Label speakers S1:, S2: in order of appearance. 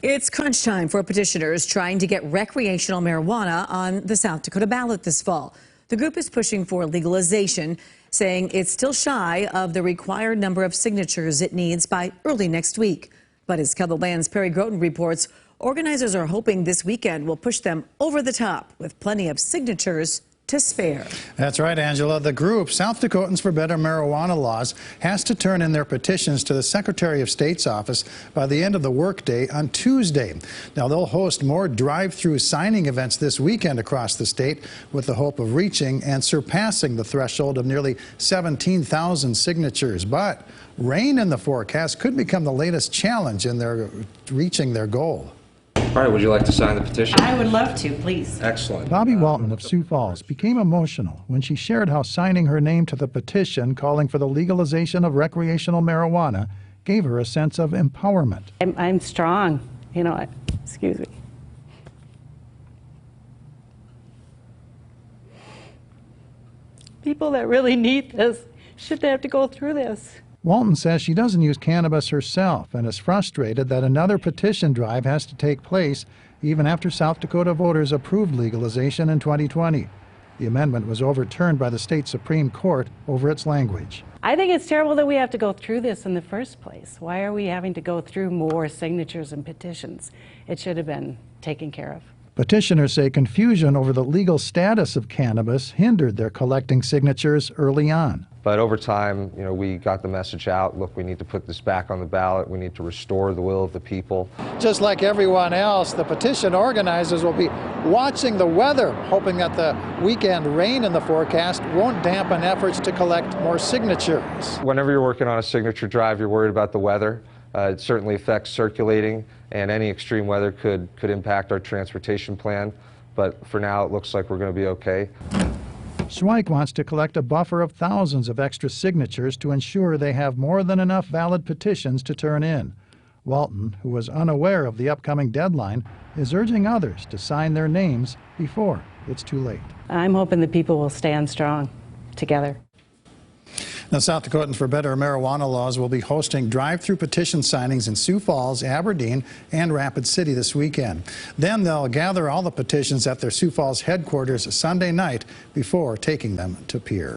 S1: It's crunch time for petitioners trying to get recreational marijuana on the South Dakota ballot this fall. The group is pushing for legalization, saying it's still shy of the required number of signatures it needs by early next week. But as KELO Land's Perry Groten reports, organizers are hoping this weekend will push them over the top with plenty of signatures to spare.
S2: That's right, Angela. The group, South Dakotans for Better Marijuana Laws, has to turn in their petitions to the Secretary of State's office by the end of the workday on Tuesday. Now, they'll host more drive-through signing events this weekend across the state with the hope of reaching and surpassing the threshold of nearly 17,000 signatures. But rain in the forecast could become the latest challenge in their reaching their goal.
S3: All right, would you like to sign the petition?
S4: I would love to, please.
S3: Excellent.
S2: BOBBI Walton of Sioux Falls became emotional when she shared how signing her name to the petition calling for the legalization of recreational marijuana gave her a sense of empowerment.
S4: I'm strong, you know, excuse me. People that really need this shouldn't have to go through this.
S2: Walton says she doesn't use cannabis herself and is frustrated that another petition drive has to take place even after South Dakota voters approved legalization in 2020. The amendment was overturned by the state Supreme Court over its language.
S4: I think it's terrible that we have to go through this in the first place. Why are we having to go through more signatures and petitions? It should have been taken care of.
S2: Petitioners say confusion over the legal status of cannabis hindered their collecting signatures early on.
S3: But over time, you know, we got the message out, look, we need to put this back on the ballot. We need to restore the will of the people.
S2: Just like everyone else, the petition organizers will be watching the weather, hoping that the weekend rain in the forecast won't dampen efforts to collect more signatures.
S3: Whenever you're working on a signature drive, you're worried about the weather. It certainly affects circulating, and any extreme weather could impact our transportation plan. But for now, it looks like we're going to be okay.
S2: SCHWEICH wants to collect a buffer of thousands of extra signatures to ensure they have more than enough valid petitions to turn in. Walton, who was unaware of the upcoming deadline, is urging others to sign their names before it's too late.
S4: I'm hoping that people will stand strong together.
S2: Now, South Dakotans for Better Marijuana Laws will be hosting drive-through petition signings in Sioux Falls, Aberdeen, and Rapid City this weekend. Then they'll gather all the petitions at their Sioux Falls headquarters Sunday night before taking them to Pierre.